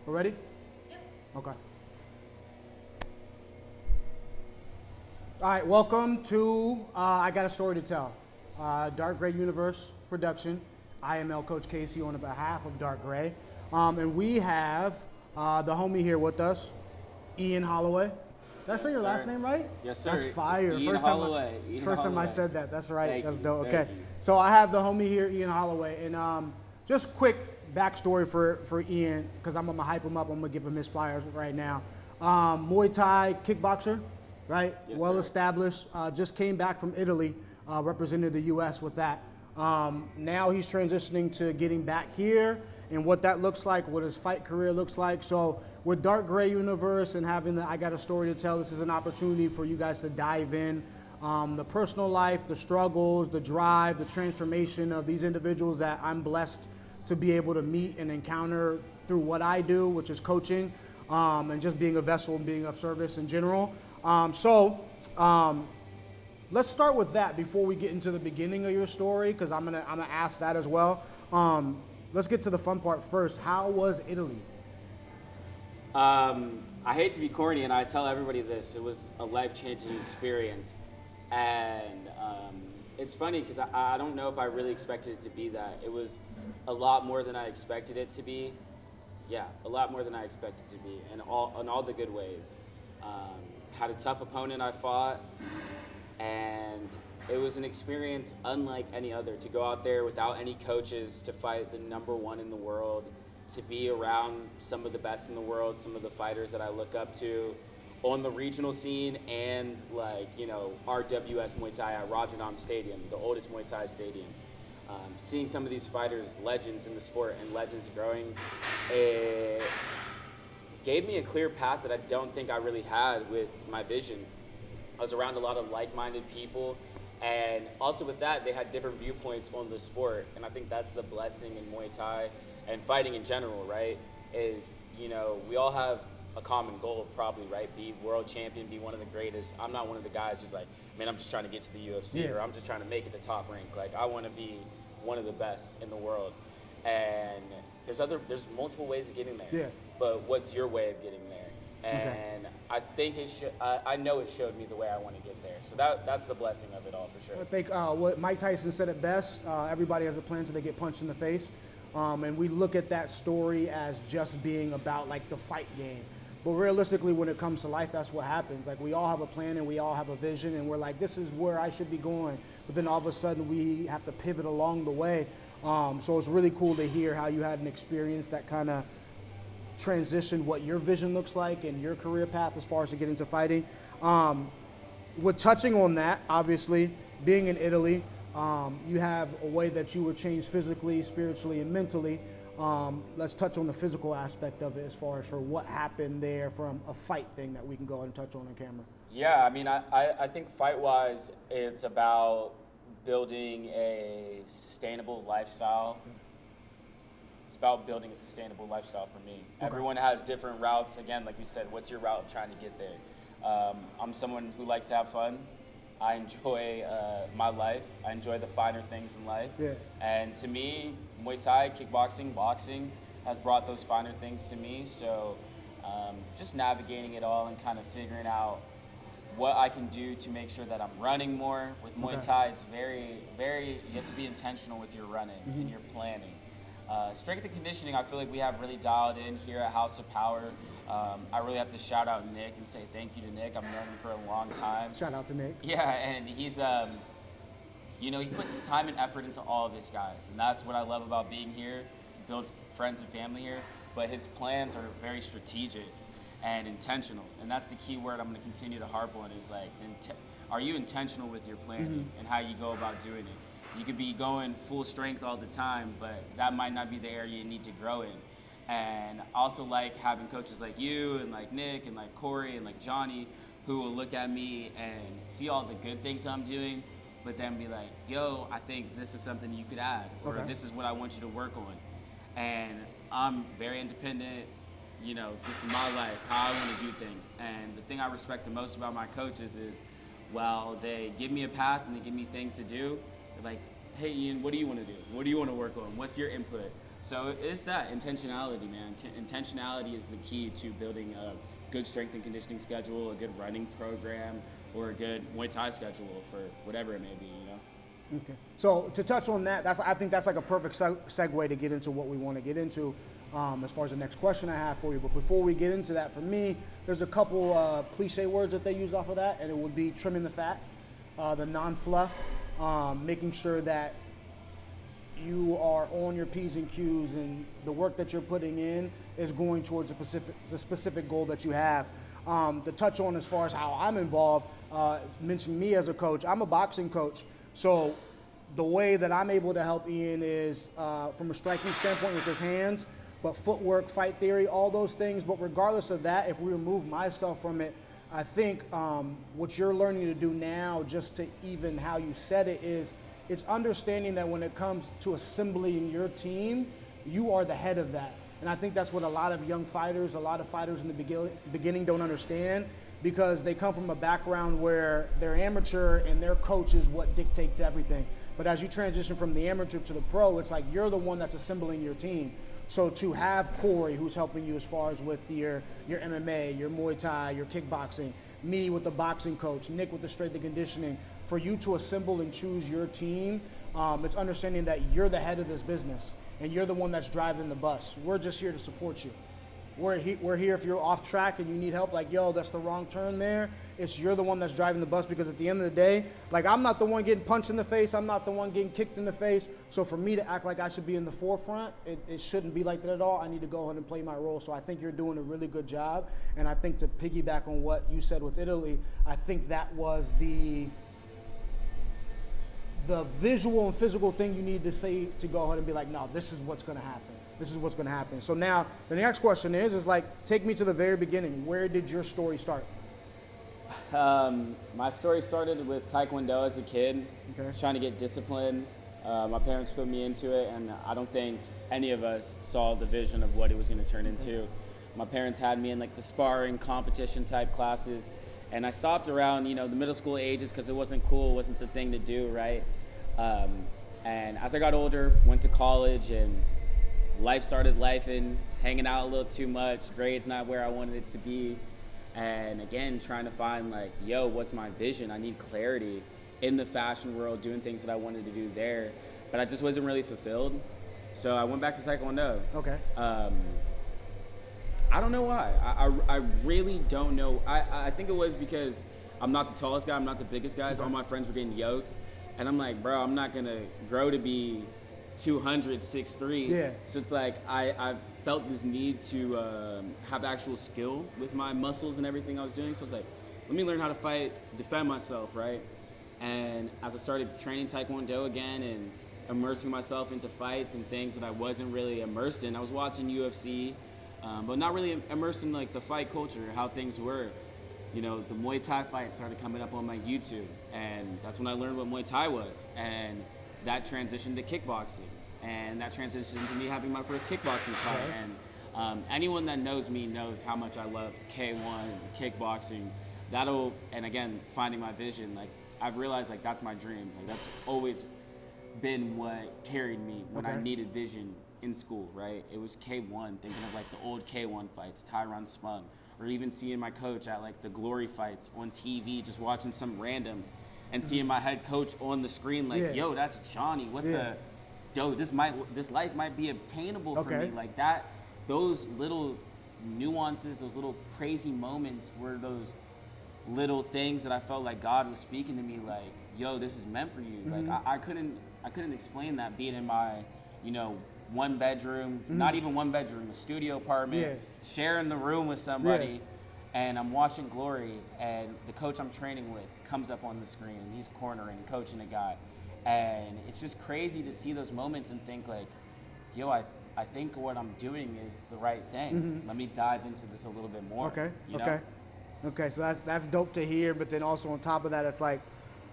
We're ready? Yep. Okay. All right, welcome to I Got a Story to Tell. Dark Gray Universe production. I am Coach Casey on behalf of Dark Gray. And we have the homie here with us, Ian Holloway. Did I say your last name right? Yes, sir. That's fire. Ian Holloway. First time I said that. That's right. That's dope. Thank Okay. you. So I have the homie here, Ian Holloway. And just quick backstory for Ian, because I'm going to hype him up. I'm going to give him his flyers right now. Muay Thai kickboxer, right? Yes, well sir. established. Just came back from Italy, represented the U.S. with that. Now he's transitioning to getting back here and what that looks like, what his fight career looks like. So with Dark Gray Universe and having the I Got a Story to Tell, this is an opportunity for you guys to dive in the personal life, the struggles, the drive, the transformation of these individuals that I'm blessed to be able to meet and encounter through what I do, which is coaching, and just being a vessel and being of service in general. Let's start with that before we get into the beginning of your story, because I'm gonna ask that as well. Let's get to the fun part first. How was Italy? I hate to be corny, and I tell everybody this. It was a life-changing experience. And it's funny because I don't know if I really expected it to be that. It was a lot more than I expected it to be. Yeah, a lot more than I expected it to be, in all the good ways. Had a tough opponent I fought, and it was an experience unlike any other, to go out there without any coaches to fight the #1 in the world, to be around some of the best in the world, some of the fighters that I look up to on the regional scene, and RWS Muay Thai at Rajadam Stadium, the oldest Muay Thai stadium. Seeing some of these fighters, legends in the sport and legends growing, it gave me a clear path that I don't think I really had with my vision. I was around a lot of like-minded people, and also with that, they had different viewpoints on the sport, and I think that's the blessing in Muay Thai and fighting in general, right? Is, we all have a common goal, probably, right? Be world champion, be one of the greatest. I'm not one of the guys who's like, man, I'm just trying to get to the UFC, or I'm just trying to make it to top rank. Like, I want to be one of the best in the world. And there's multiple ways of getting there. Yeah. But what's your way of getting there? And I think I know it showed me the way I want to get there. So that's the blessing of it all, for sure. I think what Mike Tyson said it best, everybody has a plan until they get punched in the face. And we look at that story as just being about like the fight game. But realistically, when it comes to life, that's what happens. Like, we all have a plan and we all have a vision, and we're like, this is where I should be going. But then all of a sudden we have to pivot along the way. So it's really cool to hear how you had an experience that kind of transitioned what your vision looks like and your career path as far as to get into fighting. With touching on that, obviously, being in Italy, you have a way that you were changed physically, spiritually, and mentally. Let's touch on the physical aspect of it as far as for what happened there from a fight thing that we can go ahead and touch on camera. Yeah, I mean, I think fight-wise, it's about building a sustainable lifestyle. It's about building a sustainable lifestyle for me. Okay. Everyone has different routes. Again, like you said, what's your route of trying to get there? I'm someone who likes to have fun. I enjoy my life. I enjoy the finer things in life. Yeah. And to me, Muay Thai, kickboxing, boxing has brought those finer things to me. So just navigating it all and kind of figuring out what I can do to make sure that I'm running more. With Muay Thai, it's very, very, you have to be intentional with your running and your planning. Strength and conditioning, I feel like we have really dialed in here at House of Power. I really have to shout out Nick and say thank you to Nick. I've known him for a long time. Shout out to Nick. Yeah, and he's, he puts time and effort into all of his guys, and that's what I love about being here, build friends and family here. But his plans are very strategic and intentional, and that's the key word I'm going to continue to harp on is like, are you intentional with your planning and how you go about doing it? You could be going full strength all the time, but that might not be the area you need to grow in. And I also like having coaches like you and like Nick and like Corey and like Johnny who will look at me and see all the good things I'm doing, but then be like, yo, I think this is something you could add, or this is what I want you to work on. And I'm very independent. This is my life, how I want to do things. And the thing I respect the most about my coaches is, while they give me a path and they give me things to do, they're like, hey, Ian, what do you want to do? What do you want to work on? What's your input? So it's that intentionality, man. Intentionality is the key to building a good strength and conditioning schedule, a good running program, or a good Muay Thai schedule for whatever it may be, you know? Okay. So to touch on that, I think that's like a perfect segue to get into what we want to get into as far as the next question I have for you. But before we get into that, for me, there's a couple cliche words that they use off of that, and it would be trimming the fat, the non-fluff, making sure that you are on your P's and Q's and the work that you're putting in is going towards the specific goal that you have. To touch on as far as how I'm involved, mention me as a coach. I'm a boxing coach. So the way that I'm able to help Ian is from a striking standpoint with his hands, but footwork, fight theory, all those things. But regardless of that, if we remove myself from it, I think what you're learning to do now, just to even how you said it, is it's understanding that when it comes to assembling your team, you are the head of that. And I think that's what a lot of young fighters, a lot of fighters in the beginning don't understand, because they come from a background where they're amateur and their coach is what dictates everything. But as you transition from the amateur to the pro, it's like you're the one that's assembling your team. So to have Corey, who's helping you as far as with your MMA, your Muay Thai, your kickboxing, me with the boxing coach, Nick with the strength and conditioning, for you to assemble and choose your team, it's understanding that you're the head of this business and you're the one that's driving the bus. We're just here to support you. We're here if you're off track and you need help, like, yo, that's the wrong turn there. You're the one that's driving the bus, because at the end of the day, like, I'm not the one getting punched in the face. I'm not the one getting kicked in the face. So for me to act like I should be in the forefront, it shouldn't be like that at all. I need to go ahead and play my role. So I think you're doing a really good job. And I think to piggyback on what you said with Italy, I think that was the visual and physical thing you need to say to go ahead and be like, no, this is what's going to happen. This is what's going to happen. So now the next question is like, take me to the very beginning. Where did your story start? My story started with Taekwondo as a kid, trying to get discipline. My parents put me into it, and I don't think any of us saw the vision of what it was going to turn into. My parents had me in like the sparring competition type classes, and I stopped around, the middle school ages because it wasn't cool, it wasn't the thing to do, right? And as I got older, went to college, and life started lifing, hanging out a little too much, grades not where I wanted it to be. And again, trying to find like, yo, what's my vision? I need clarity in the fashion world, doing things that I wanted to do there. But I just wasn't really fulfilled. So I went back to Taekwondo. Okay. I don't know why. I really don't know. I think it was because I'm not the tallest guy. I'm not the biggest guy. So all my friends were getting yoked. And I'm like, bro, I'm not going to grow to be 200, 6'3". Yeah. So it's like I felt this need to have actual skill with my muscles and everything I was doing. So it's like, let me learn how to fight, defend myself, right? And as I started training Taekwondo again and immersing myself into fights and things that I wasn't really immersed in, I was watching UFC, but not really immersed in like the fight culture, how things were. The Muay Thai fights started coming up on my YouTube, and that's when I learned what Muay Thai was. And that transitioned to kickboxing, and that transitioned to me having my first kickboxing fight. And anyone that knows me knows how much I love K1, kickboxing. And again, finding my vision, like I've realized like that's my dream. Like that's always been what carried me when I needed vision in school, right? It was K1, thinking of like the old K1 fights, Tyron Spunk, or even seeing my coach at like the Glory fights on TV, just watching some random and seeing my head coach on the screen, like, yo, that's Johnny. This life might be obtainable for me. Like that, those little nuances, those little crazy moments were those little things that I felt like God was speaking to me, like, yo, this is meant for you. Like I couldn't explain that being in my, one bedroom, not even one bedroom, a studio apartment, sharing the room with somebody. And I'm watching Glory, and the coach I'm training with comes up on the screen, and he's cornering, coaching a guy. And it's just crazy to see those moments and think like, yo, I think what I'm doing is the right thing. Let me dive into this a little bit more. Okay, so that's dope to hear, but then also on top of that, it's like,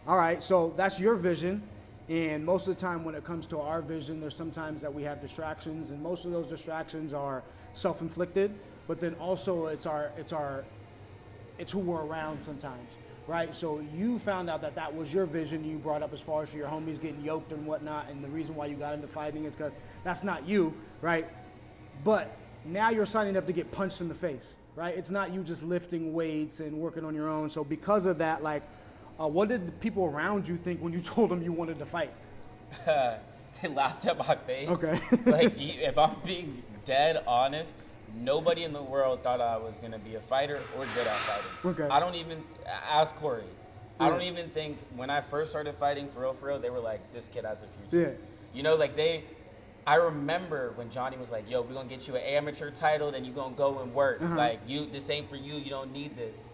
all right, so that's your vision. And most of the time when it comes to our vision, there's sometimes that we have distractions, and most of those distractions are self-inflicted, but then also it's who we're around sometimes. right? So you found out that was your vision you brought up as far as for your homies getting yoked and whatnot, and the reason why you got into fighting is because that's not you, right? But now you're signing up to get punched in the face, right? It's not you just lifting weights and working on your own. So because of that, like, what did the people around you think when you told them you wanted to fight? They laughed at my face. Okay. Like, if I'm being dead honest, nobody in the world thought I was going to be a fighter or good at fighting. Okay. I don't even, ask Corey. Yeah. I don't even think, when I first started fighting, for real, they were like, this kid has a future. Yeah. You know, like I remember when Johnny was like, yo, we're going to get you an amateur title, then you're going to go and work. Like, this ain't for you, you don't need this.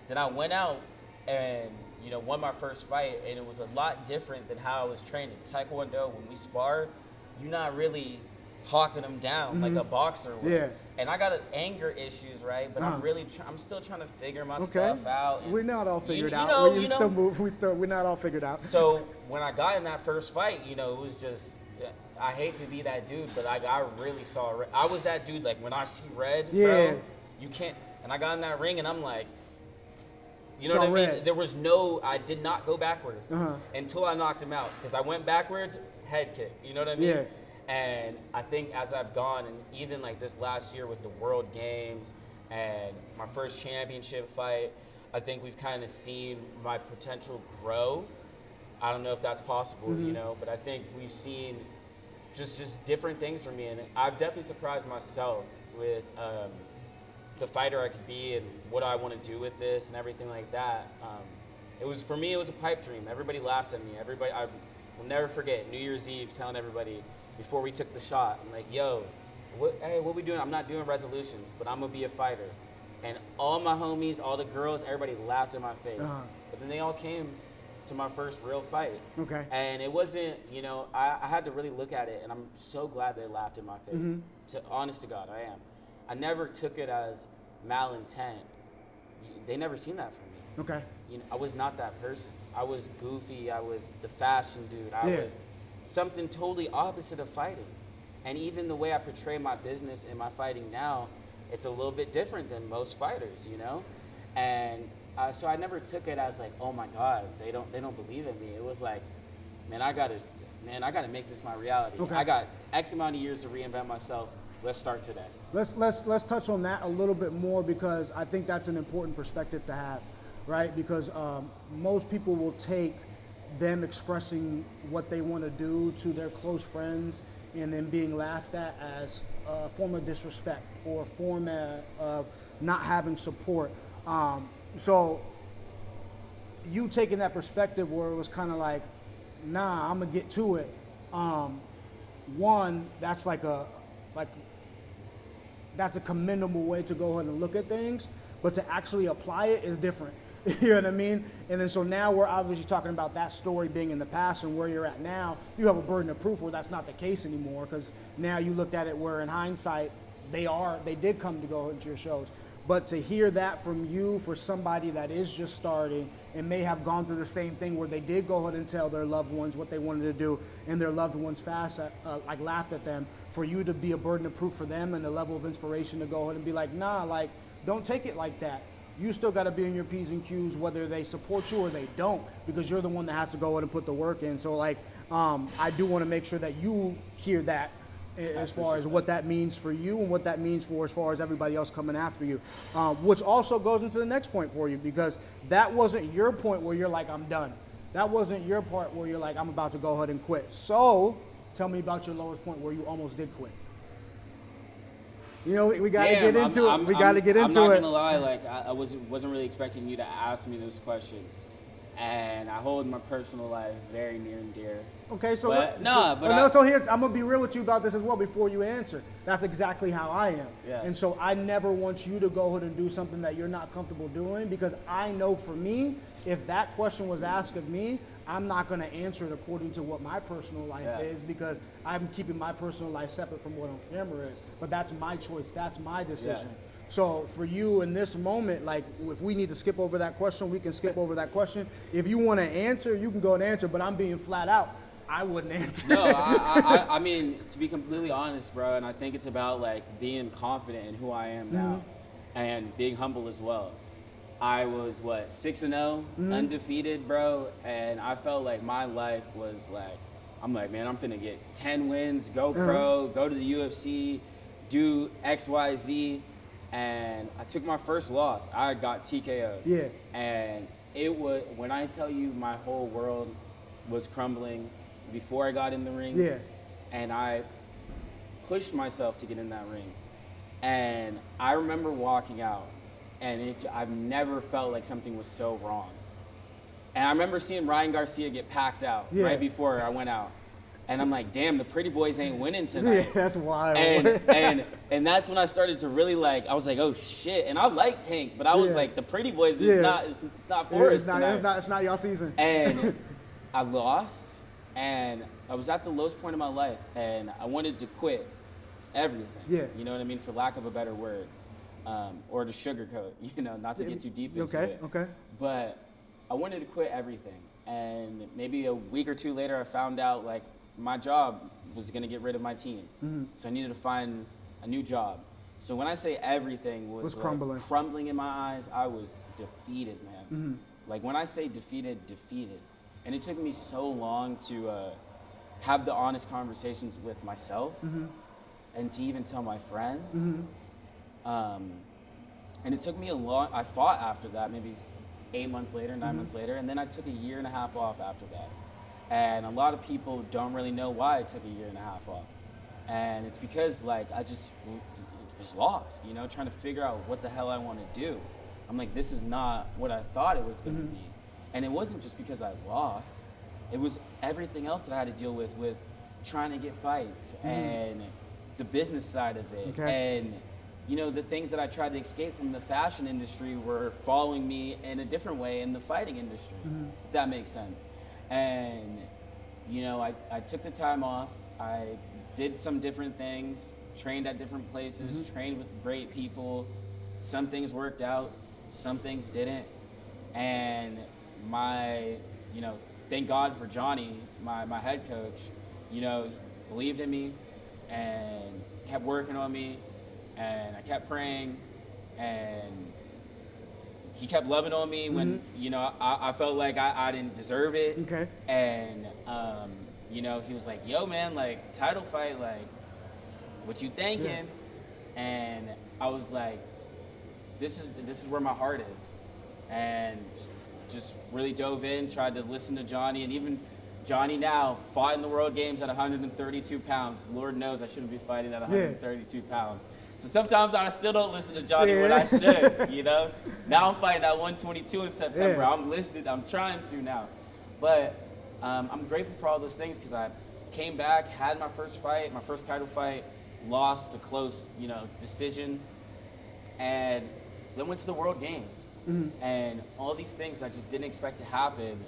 Then I went out and, you know, won my first fight, and it was a lot different than how I was trained in Taekwondo. When we spar, you're not really hawking them down like a boxer would. Yeah. And I got anger issues, right? But I'm still trying to figure my Okay. stuff out. And We're not all figured out. We're not all figured out. So when I got in that first fight, you know, it was just, I hate to be that dude, but I really saw red. I was that dude, like, when I see red, bro, you can't. And I got in that ring, and I'm like, you know what I mean? Red. There was I did not go backwards until I knocked him out. Because I went backwards, head kick. You know what I mean? Yeah. And I think as I've gone, and even like this last year with the World Games and my first championship fight, I think we've kind of seen my potential grow. I don't know if that's possible, you know, but I think we've seen just different things from me. And I've definitely surprised myself with the fighter I could be and what I want to do with this and everything like that. For me, it was a pipe dream. Everybody laughed at me. I will never forget New Year's Eve telling everybody before we took the shot, I'm like, yo, what we doing? I'm not doing resolutions, but I'm gonna be a fighter. And all my homies, all the girls, everybody laughed in my face. But then they all came to my first real fight. Okay. And it wasn't, you know, I had to really look at it, and I'm so glad they laughed in my face. Honest to God, I am. I never took it as malintent. They never seen that from me. Okay. You know, I was not that person. I was goofy. I was the fashion dude. I was something totally opposite of fighting. And even the way I portray my business and my fighting now, it's a little bit different than most fighters, you know? And so I never took it as like, oh my God, they don't believe in me. It was like, man, I gotta make this my reality. Okay. I got X amount of years to reinvent myself. Let's start today. Let's touch on that a little bit more, because I think that's an important perspective to have, right? Because most people will take them expressing what they want to do to their close friends and then being laughed at as a form of disrespect or a form of not having support. So you taking that perspective where it was kind of like, nah, I'm gonna get to it. One, that's that's a commendable way to go ahead and look at things, but to actually apply it is different. You know what I mean? And then so now we're obviously talking about that story being in the past and where you're at now. You have a burden of proof where that's not the case anymore, because now you looked at it where in hindsight they did come to go into your shows. But to hear that from you, for somebody that is just starting and may have gone through the same thing where they did go ahead and tell their loved ones what they wanted to do, and their loved ones laughed at them, for you to be a burden of proof for them and a level of inspiration to go ahead and be like, nah, like, don't take it like that. You still got to be in your P's and Q's whether they support you or they don't, because you're the one that has to go ahead and put the work in. So like, I do want to make sure that you hear that as far as what that means for you and what that means for as far as everybody else coming after you, which also goes into the next point for you, because that wasn't your point where you're like, I'm done. That wasn't your part where you're like, I'm about to go ahead and quit. So tell me about your lowest point where you almost did quit. You know, we got to get into it. We got to get into it. I'm not gonna lie, like I wasn't really expecting you to ask me this question, and I hold my personal life very near and dear. Okay, so so here I'm gonna be real with you about this as well before you answer. That's exactly how I am. Yeah. And so I never want you to go ahead and do something that you're not comfortable doing, because I know for me, if that question was asked of me, I'm not going to answer it according to what my personal life is, because I'm keeping my personal life separate from what on camera is. But that's my choice. That's my decision. Yeah. So for you in this moment, like, if we need to skip over that question, we can skip over that question. If you want to answer, you can go and answer, but I'm being flat out. I wouldn't answer. No, I mean, to be completely honest, bro, and I think it's about like being confident in who I am now and being humble as well. I was 6-0, undefeated, bro, and I felt like my life was like, I'm like, man, I'm finna get 10 wins, go pro, go to the UFC, do X, Y, Z, and I took my first loss. I got TKO'd. Yeah. And it was, when I tell you my whole world was crumbling before I got in the ring. Yeah. And I pushed myself to get in that ring. And I remember walking out, and I've never felt like something was so wrong. And I remember seeing Ryan Garcia get packed out right before I went out. And I'm like, damn, the pretty boys ain't winning tonight. Yeah, that's wild. And that's when I started to really like, I was like, oh shit. And I like Tank, but I was like, the pretty boys, it's not for us tonight. It's not y'all season. And I lost, and I was at the lowest point of my life, and I wanted to quit everything. Yeah. You know what I mean? For lack of a better word. Or to sugarcoat, not to get too deep into it. Okay. But I wanted to quit everything. And maybe a week or two later, I found out like my job was going to get rid of my team. So I needed to find a new job. So when I say everything was like crumbling in my eyes, I was defeated, man. Like when I say defeated. And it took me so long to have the honest conversations with myself and to even tell my friends. And it took me I fought after that, maybe 8 months later, 9 months later, and then I took a year and a half off after that. And a lot of people don't really know why I took a year and a half off. And it's because like I just was lost, trying to figure out what the hell I want to do. I'm like, this is not what I thought it was going to be. And it wasn't just because I lost. It was everything else that I had to deal with trying to get fights and the business side of it. And the things that I tried to escape from the fashion industry were following me in a different way in the fighting industry, if that makes sense. And, I took the time off. I did some different things, trained at different places, trained with great people. Some things worked out, some things didn't. And thank God for Johnny, my head coach, believed in me and kept working on me. And I kept praying, and he kept loving on me when, I felt like I didn't deserve it. Okay. And, he was like, yo, man, like, title fight, like, what you thinking? Yeah. And I was like, this is where my heart is. And just really dove in, tried to listen to Johnny, and even Johnny now fought in the World Games at 132 pounds. Lord knows I shouldn't be fighting at 132 pounds. So sometimes I still don't listen to Johnny when I should, Now I'm fighting at 122 in September. Yeah. I'm listed. I'm trying to now. But I'm grateful for all those things because I came back, had my first fight, my first title fight, lost a close, decision, and then went to the World Games. And all these things I just didn't expect to happen.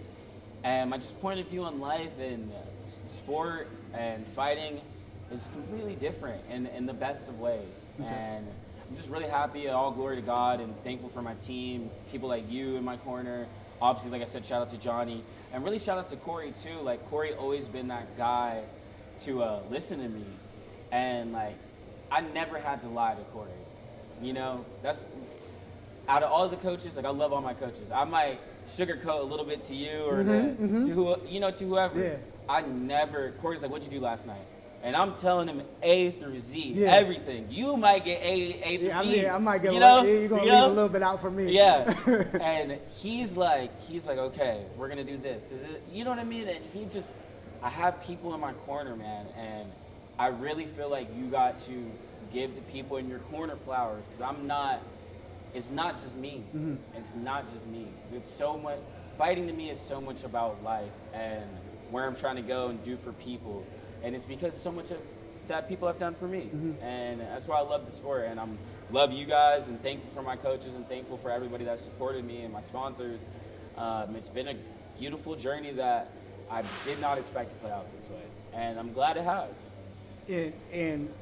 And my just point of view on life and sport and fighting is completely different in the best of ways. Okay. And I'm just really happy, all glory to God, and thankful for my team, people like you in my corner. Obviously, like I said, shout out to Johnny. And really shout out to Corey, too. Like, Corey always been that guy to listen to me. And, like, I never had to lie to Corey. That's, out of all the coaches, like, I love all my coaches. I might sugarcoat a little bit to you or to whoever. Yeah. I never, Corey's like, what'd you do last night? And I'm telling him A through Z, everything. You might get A through D. I might get you're going to leave a little bit out for me. Yeah. And he's like, okay, we're going to do this. You know what I mean? And I have people in my corner, man. And I really feel like you got to give the people in your corner flowers because it's not just me. It's not just me. It's so much, fighting to me is so much about life and where I'm trying to go and do for people. And it's because so much of that people have done for me. And that's why I love the sport. And I love you guys and thankful for my coaches and thankful for everybody that supported me and my sponsors. It's been a beautiful journey that I did not expect to play out this way. And I'm glad it has. And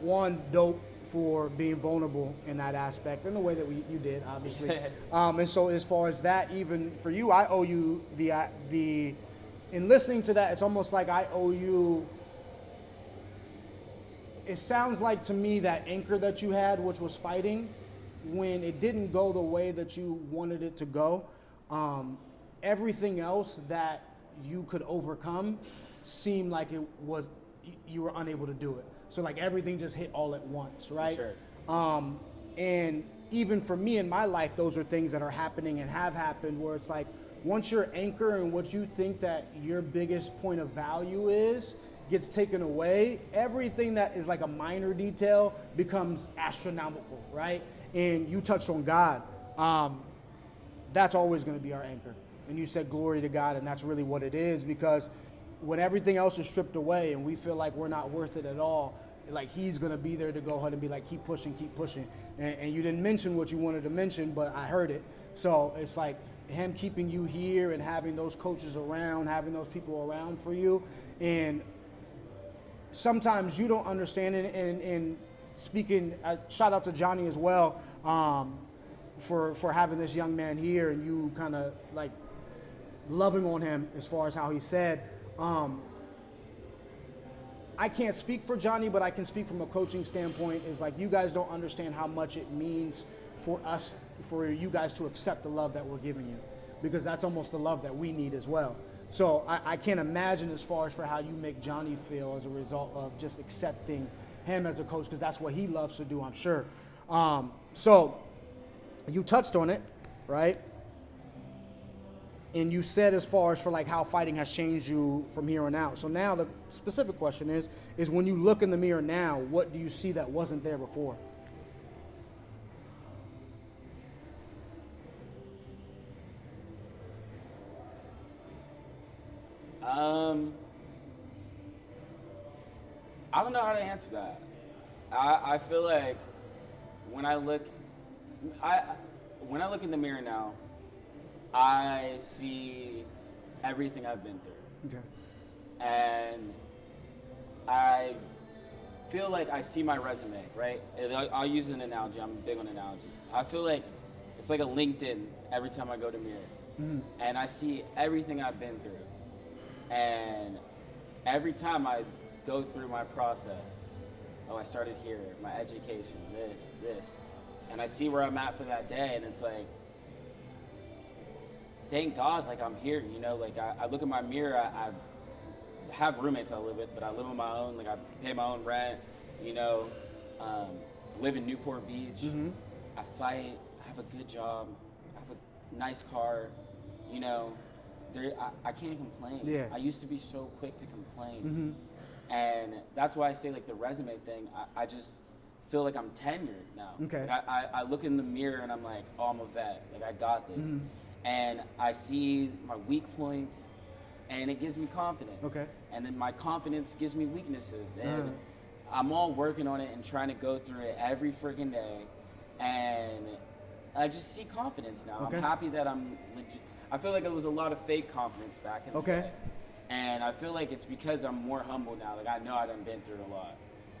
one, dope for being vulnerable in that aspect in the way that you did, obviously. And so as far as that, even for you, I owe you the in listening to that, it's almost like I owe you, it sounds like to me that anchor that you had, which was fighting, when it didn't go the way that you wanted it to go, everything else that you could overcome seemed like it was you were unable to do it. So like everything just hit all at once, right? For sure. And even for me in my life, those are things that are happening and have happened where it's like once your anchor and what you think that your biggest point of value is gets taken away, everything that is like a minor detail becomes astronomical, right? And you touched on God. That's always going to be our anchor. And you said glory to God, and that's really what it is, because when everything else is stripped away and we feel like we're not worth it at all, like he's going to be there to go ahead and be like, keep pushing. And you didn't mention what you wanted to mention, but I heard it. So it's like him keeping you here and having those coaches around, having those people around for you. And sometimes you don't understand it. And speaking, shout out to Johnny as well for having this young man here and you kind of like loving on him as far as how he said. I can't speak for Johnny, but I can speak from a coaching standpoint. Is like you guys don't understand how much it means for us, for you guys to accept the love that we're giving you, because that's almost the love that we need as well. So I can't imagine as far as for how you make Johnny feel as a result of just accepting him as a coach, because that's what he loves to do, I'm sure. So you touched on it, right? And you said as far as for like how fighting has changed you from here on out. So now the specific question is when you look in the mirror now, what do you see that wasn't there before? I don't know how to answer that. I feel like when I look in the mirror now, I see everything I've been through. Okay. And I feel like I see my resume, right? And I'll use an analogy. I'm big on analogies. I feel like it's like a LinkedIn every time I go to mirror. Mm-hmm. And I see everything I've been through. And every time I go through my process, I started here, my education, this. And I see where I'm at for that day, and it's like, thank God, like I'm here, you know, like I look in my mirror, I have roommates I live with, but I live on my own, like I pay my own rent, you know, live in Newport Beach, Mm-hmm. I fight, I have a good job, I have a nice car, you know, I can't complain. Yeah. I used to be so quick to complain. Mm-hmm. And that's why I say like the resume thing, I just feel like I'm tenured now. Okay. Like, I look in the mirror and I'm like, oh, I'm a vet, like I got this. Mm-hmm. And I see my weak points, and it gives me confidence. Okay. And then my confidence gives me weaknesses, and I'm all working on it and trying to go through it every freaking day. And I just see confidence now. Okay. I'm happy that I'm legit. I feel like it was a lot of fake confidence back in the day. And I feel like it's because I'm more humble now. Like I know I done been through a lot.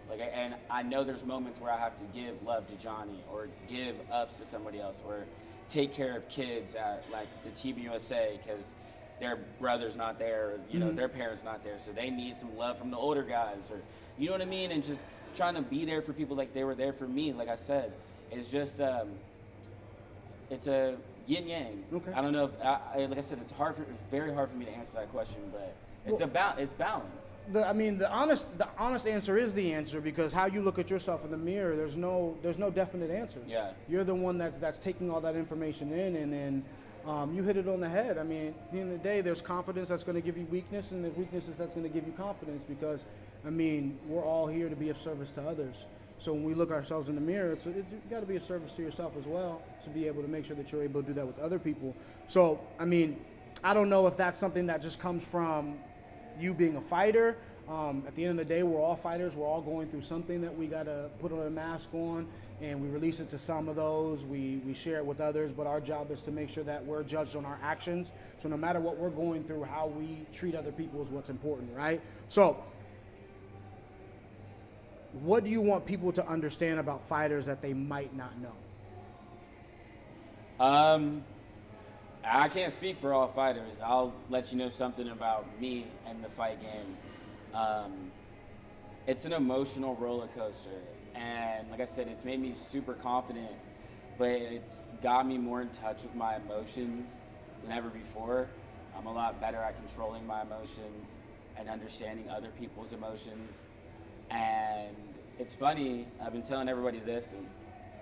Like, and I know there's moments where I have to give love to Johnny, or give ups to somebody else, or take care of kids at like the Team USA because their brother's not there, you know, Mm-hmm. their parents not there, so they need some love from the older guys, or you know what I mean, and just trying to be there for people like they were there for me. Like I said, it's just it's a yin yang. Okay. I don't know if like I said, it's very hard for me to answer that question, but it's balanced. The honest answer is the answer, because how you look at yourself in the mirror, there's no definite answer. Yeah. You're the one that's taking all that information in, and then you hit it on the head. I mean, at the end of the day, there's confidence that's going to give you weakness, and there's weaknesses that's going to give you confidence, because, I mean, we're all here to be of service to others. So when we look ourselves in the mirror, it's got to be a service to yourself as well, to be able to make sure that you're able to do that with other people. So, I mean, I don't know if that's something that just comes from you being a fighter. At the end of the day, we're all fighters. We're all going through something that we got to put on a mask on, and we release it to some of those. We share it with others, but our job is to make sure that we're judged on our actions. So no matter what we're going through, how we treat other people is what's important, right? So what do you want people to understand about fighters that they might not know? I can't speak for all fighters. I'll let you know something about me and the fight game. It's an emotional roller coaster, and like I said, it's made me super confident. but it's got me more in touch with my emotions than ever before. I'm a lot better at controlling my emotions and understanding other people's emotions. And it's funny, I've been telling everybody this, and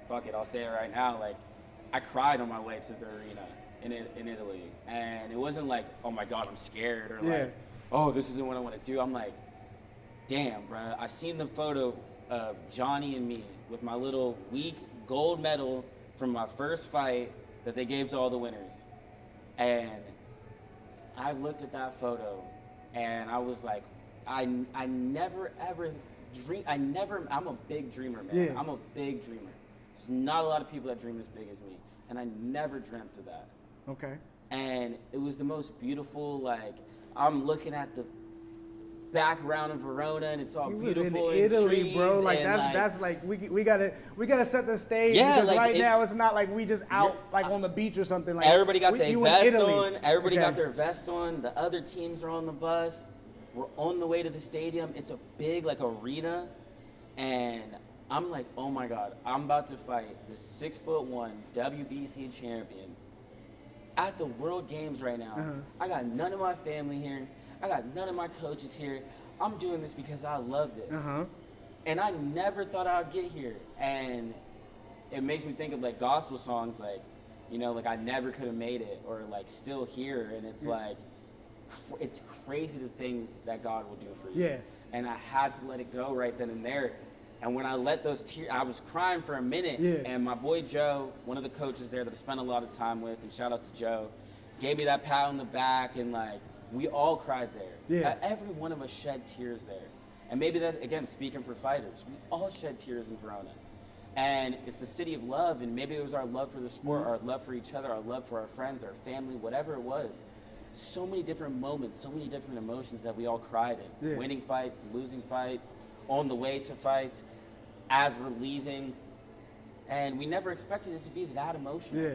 fuck it, I'll say it right now. Like, I cried on my way to the arena in Italy, and it wasn't like, oh my God, I'm scared, or like, oh, this isn't what I want to do. I'm like, damn, bro. I seen the photo of Johnny and me with my little weak gold medal from my first fight that they gave to all the winners, and I looked at that photo, and I was like, I never ever dream. I'm a big dreamer, man. Yeah. I'm a big dreamer. There's not a lot of people that dream as big as me, and I never dreamt of that. Okay. And it was the most beautiful, like, I'm looking at the background of Verona, and it's all You beautiful was in Italy, trees, bro. Like, and that's like we gotta set the stage, Yeah, because like, right it's- now it's not like we just out like on the beach or something. Like, everybody got their you in vest Italy. on. Everybody Okay. got their vest on. The other teams are on the bus. We're on the way to the stadium. It's a big, like, arena, and I'm like, oh my God, I'm about to fight the 6'1" WBC champion at the World Games right now. I got none of my family here. I got none of my coaches here. I'm doing this because I love this. And I never thought I'd get here. And it makes me think of, like, gospel songs, like, you know, like, I never could have made it, or like, still here. And it's like, it's crazy the things that God will do for you. Yeah. And I had to let it go right then and there. And when I let those tears, I was crying for a minute. Yeah. And my boy Joe, one of the coaches there that I spent a lot of time with, and shout out to Joe, gave me that pat on the back, and like, we all cried there. Yeah. Every one of us shed tears there. And maybe that's, again, speaking for fighters, we all shed tears in Verona. And it's the city of love, and maybe it was our love for the sport, our love for each other, our love for our friends, our family, whatever it was. So many different moments, so many different emotions that we all cried in. Yeah. Winning fights, losing fights, on the way to fights, as we're leaving. And we never expected it to be that emotional. Yeah.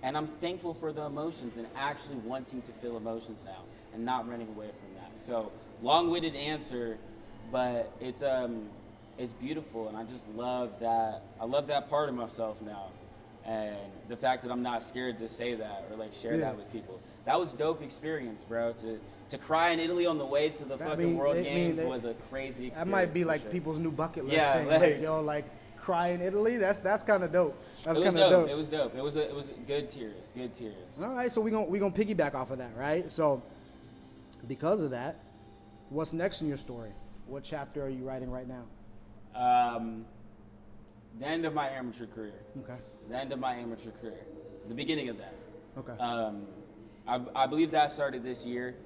And I'm thankful for the emotions and actually wanting to feel emotions now and not running away from that. So, long-winded answer, but it's beautiful, and I just love that. I love that part of myself now. And the fact that I'm not scared to say that or like share that with people. That was a dope experience, bro. To cry in Italy on the way to the fucking World Games was a crazy experience. That might be for like sure. people's new bucket list Yeah, thing. Like, yo, like, cry in Italy. That's kind of dope. That's It was kind of dope. It was dope. It was good tears. Good tears. All right, so we gonna piggyback off of that, right? So, because of that, what's next in your story? What chapter are you writing right now? The end of my amateur career. Okay. The end of my amateur career. The beginning of that. Okay. I believe that started this year.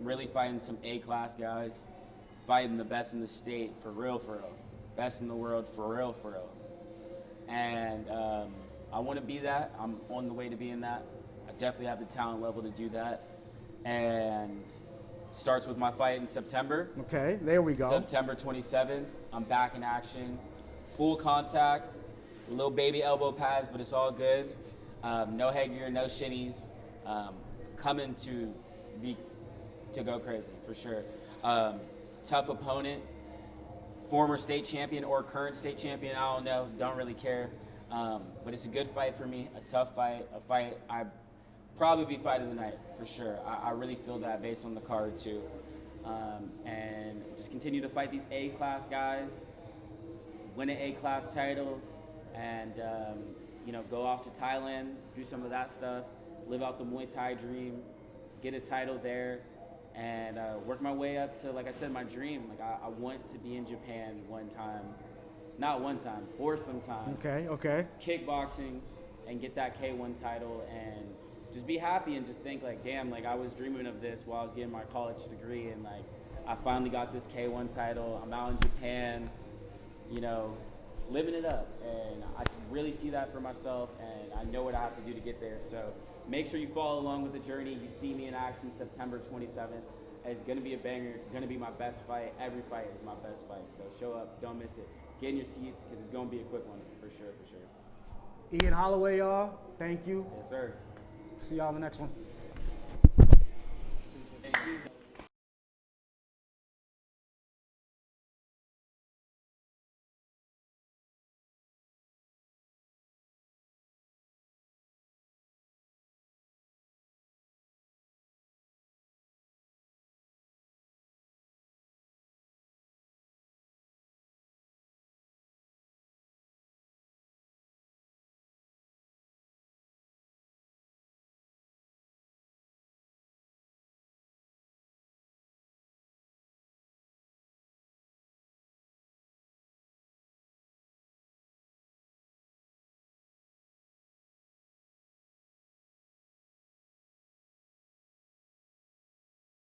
Really fighting some A-class guys, fighting the best in the state for real, best in the world for real. And I want to be that. I'm on the way to being that. I definitely have the talent level to do that. And starts with my fight in September. Okay, there we go. September 27th. I'm back in action, full contact, little baby elbow pads, but it's all good. No headgear, no shinies. Coming to go crazy for sure. Tough opponent, former state champion or current state champion. I don't know, don't really care. But it's a good fight for me, a tough fight, a fight I probably be fight of the night for sure. I really feel that based on the card too. And just continue to fight these A-class guys, win an A-class title, and go off to Thailand, do some of that stuff, live out the Muay Thai dream, get a title there, and work my way up to, like I said, my dream. Like I want to be in Japan for some time. Okay. Kickboxing and get that K1 title and just be happy and just think like, damn, like I was dreaming of this while I was getting my college degree, and like I finally got this K1 title. I'm out in Japan, living it up, and I really see that for myself, and I know what I have to do to get there. So make sure you follow along with the journey. You see me in action September 27th. It's going to be a banger. It's going to be my best fight. Every fight is my best fight. So show up. Don't miss it. Get in your seats because it's going to be a quick one for sure. Ian Holloway, y'all. Thank you. Yes, sir. See y'all in the next one. Thank you.